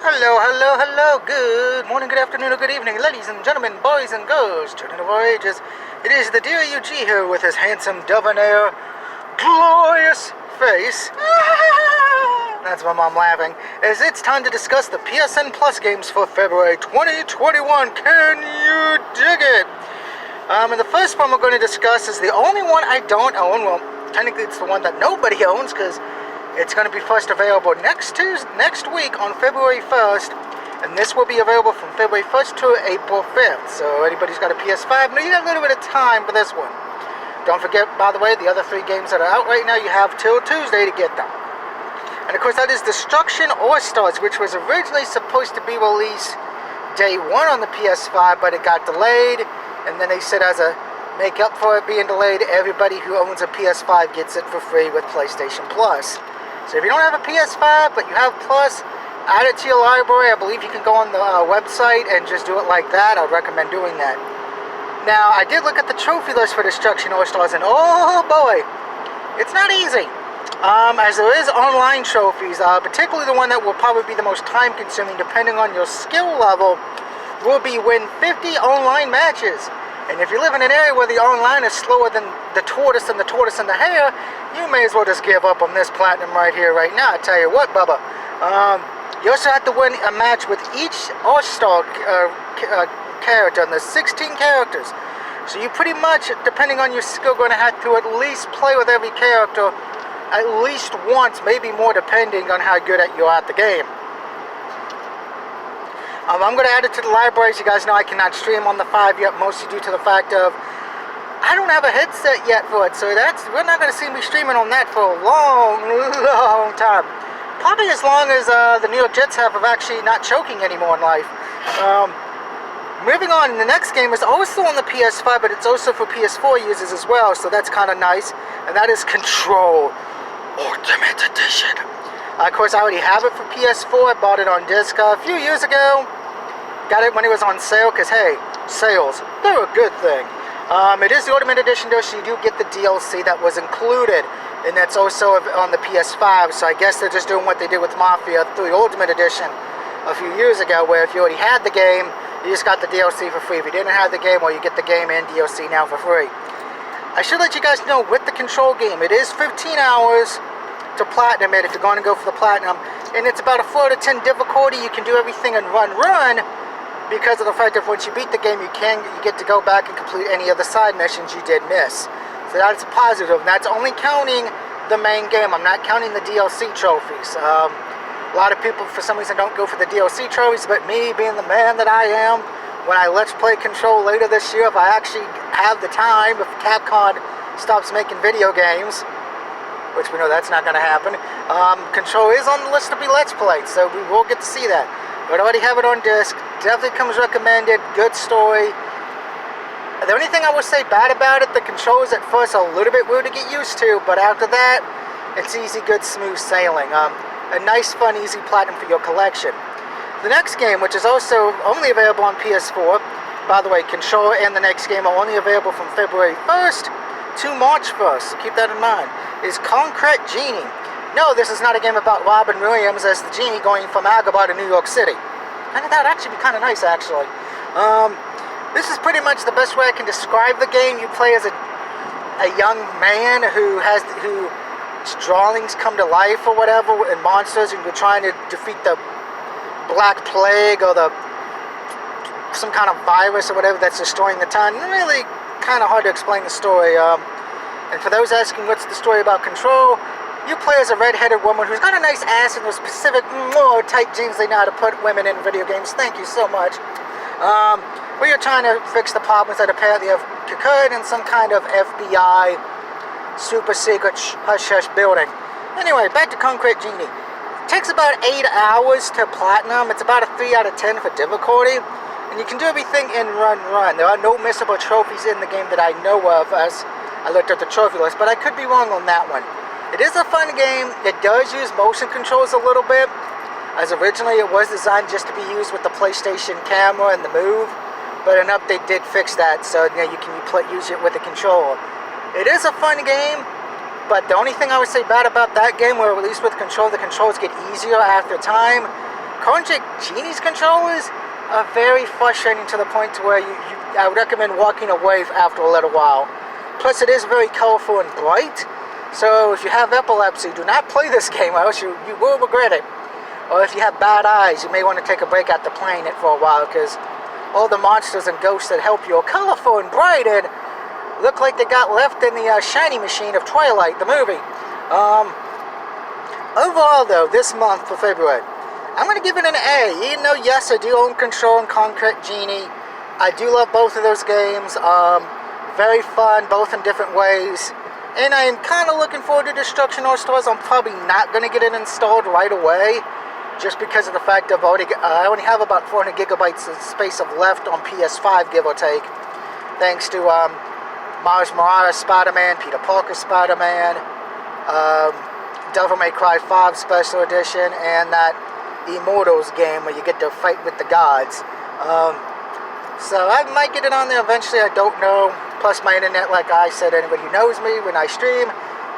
Hello, hello, hello. Good morning, good afternoon, or good evening, ladies and gentlemen, boys and girls, children of all ages. It is the dear UG here with his handsome, debonair, glorious face. That's my mom laughing. As it's time to discuss the PSN Plus games for February 2021. Can you dig it? And the first one we're going to discuss is the only one I don't own. Well, technically it's the one that nobody owns because it's going to be first available next week on February 1st, and this will be available from February 1st to April 5th. So anybody's got a PS5, no, you got a little bit of time for this one. Don't forget, by the way, the other 3 games that are out right now, you have till Tuesday to get them. And of course, that is Destruction All-Stars, which was originally supposed to be released day 1 on the PS5, but it got delayed, and then they said as a make up for it being delayed, everybody who owns a PS5 gets it for free with PlayStation Plus. So if you don't have a PS5, but you have Plus, add it to your library. I believe you can go on the website and just do it like that. I'd recommend doing that. Now, I did look at the trophy list for Destruction All-Stars, and oh boy, it's not easy. As there is online trophies, particularly the one that will probably be the most time-consuming, depending on your skill level, will be win 50 online matches. And if you live in an area where the online is slower than the tortoise and the hare, you may as well just give up on this platinum right here, right now. I tell you what, Bubba. You also have to win a match with each All-Star character, and there's 16 characters. So you pretty much, depending on your skill, going to have to at least play with every character at least once, maybe more, depending on how good you are at the game. I'm going to add it to the library. As you guys know, I cannot stream on the 5 yet, mostly due to the fact of I don't have a headset yet for it, so we're not going to see me streaming on that for a long, long time. Probably as long as the New York Jets have of actually not choking anymore in life. Moving on, the next game is also on the PS5, but it's also for PS4 users as well, so that's kind of nice. And that is Control Ultimate Edition. Of course, I already have it for PS4. I bought it on disc a few years ago. Got it when it was on sale, because hey, sales, they're a good thing. It is the Ultimate Edition though, so you do get the DLC that was included, and that's also on the PS5, so I guess they're just doing what they did with Mafia 3 Ultimate Edition a few years ago, where if you already had the game, you just got the DLC for free. If you didn't have the game, well, you get the game and DLC now for free. I should let you guys know, with the Control game, it is 15 hours to platinum it if you're going to go for the platinum, and it's about a 4 to 10 difficulty. You can do everything in run because of the fact that once you beat the game, you get to go back and complete any of the side missions you did miss. So that's a positive, and that's only counting the main game. I'm not counting the DLC trophies. A lot of people for some reason don't go for the DLC trophies, but me, being the man that I am, when I Let's Play Control later this year, if I actually have the time, if Capcom stops making video games, which we know that's not going to happen, Control is on the list to be Let's Played, so we will get to see that. But I already have it on disc. Definitely comes recommended. Good story. The only thing I would say bad about it, the controls at first are a little bit weird to get used to, but after that, it's easy, good, smooth sailing. A nice, fun, easy platinum for your collection. The next game, which is also only available on PS4, by the way, Control and the next game are only available from February 1st to March 1st, so keep that in mind, is Concrete Genie. No, this is not a game about Robin Williams as the genie going from Agrabah to New York City. I think that would actually be kind of nice, actually. This is pretty much the best way I can describe the game. You play as a young man whose drawings come to life or whatever, and monsters, and you're trying to defeat the Black Plague or some kind of virus or whatever that's destroying the town. Really kind of hard to explain the story. And for those asking what's the story about Control, you play as a red-headed woman who's got a nice ass and those specific tight jeans they know how to put women in video games. Thank you so much. Where you're trying to fix the problems that apparently have occurred in some kind of FBI super secret hush-hush building. Anyway, back to Concrete Genie. It takes about 8 hours to platinum. It's about a 3 out of 10 for difficulty. And you can do everything in run. There are no missable trophies in the game that I know of, as I looked at the trophy list, but I could be wrong on that one. It is a fun game. It does use motion controls a little bit, as originally it was designed just to be used with the PlayStation camera and the Move, but an update did fix that, so you can use it with a controller. It is a fun game, but the only thing I would say bad about that game, or at least with Control, the controls get easier after time. Of Project Genie's controllers are very frustrating to the point to where I would recommend walking away after a little while. Plus, it is very colorful and bright. So if you have epilepsy, do not play this game, or else you will regret it. Or if you have bad eyes, you may want to take a break after playing it for a while, because all the monsters and ghosts that help you are colorful and bright and look like they got left in the shiny machine of Twilight, the movie. Overall, though, this month for February, I'm going to give it an A. Even though, yes, I do own Control and Concrete Genie. I do love both of those games. Very fun, both in different ways. And I'm kind of looking forward to Destruction All-Stars. I'm probably not going to get it installed right away, just because of the fact of I only have about 400 gigabytes of space left on PS5, give or take, thanks to Miles Morales Spider-Man, Peter Parker Spider-Man, Devil May Cry 5 Special Edition, and that Immortals game where you get to fight with the gods. So I might get it on there eventually, I don't know. Plus my internet, like I said, anybody who knows me, when I stream,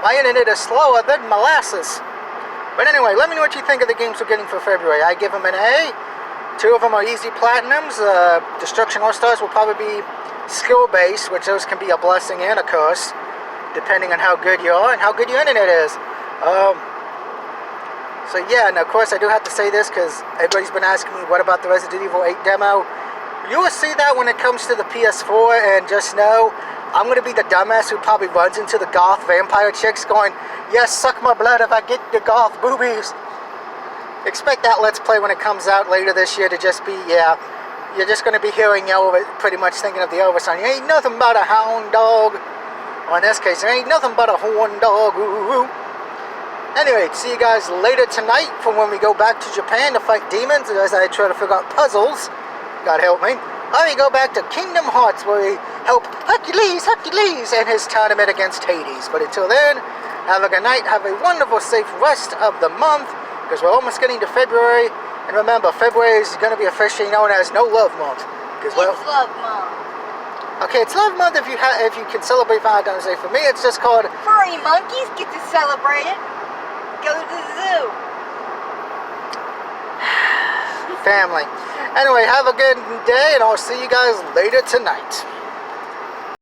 my internet is slower than molasses. But anyway, let me know what you think of the games we're getting for February. I give them an A. 2 of them are easy platinums. Destruction All-Stars will probably be skill-based, which those can be a blessing and a curse, depending on how good you are and how good your internet is. So yeah, and of course I do have to say this, because everybody's been asking me, what about the Resident Evil 8 demo? You will see that when it comes to the PS4, and just know, I'm going to be the dumbass who probably runs into the goth vampire chicks going, yes, suck my blood if I get the goth boobies. Expect that Let's Play when it comes out later this year to just be, yeah, you're just going to be hearing Elvis, pretty much thinking of the Elvis song. You ain't nothing but a hound dog. Or in this case, there ain't nothing but a horn dog. Ooh. Anyway, see you guys later tonight for when we go back to Japan to fight demons, as I try to figure out puzzles. God help me. Or we go back to Kingdom Hearts, where we help Hercules and his tournament against Hades. But until then, have a good night, have a wonderful, safe rest of the month, because we're almost getting to February. And remember, February is going to be officially known as No Love Month. It's Love Month. Okay, it's Love Month if you can celebrate Valentine's Day. For me, it's just called Furry monkeys get to celebrate it. Go to the zoo. Family. Anyway, have a good day, and I'll see you guys later tonight.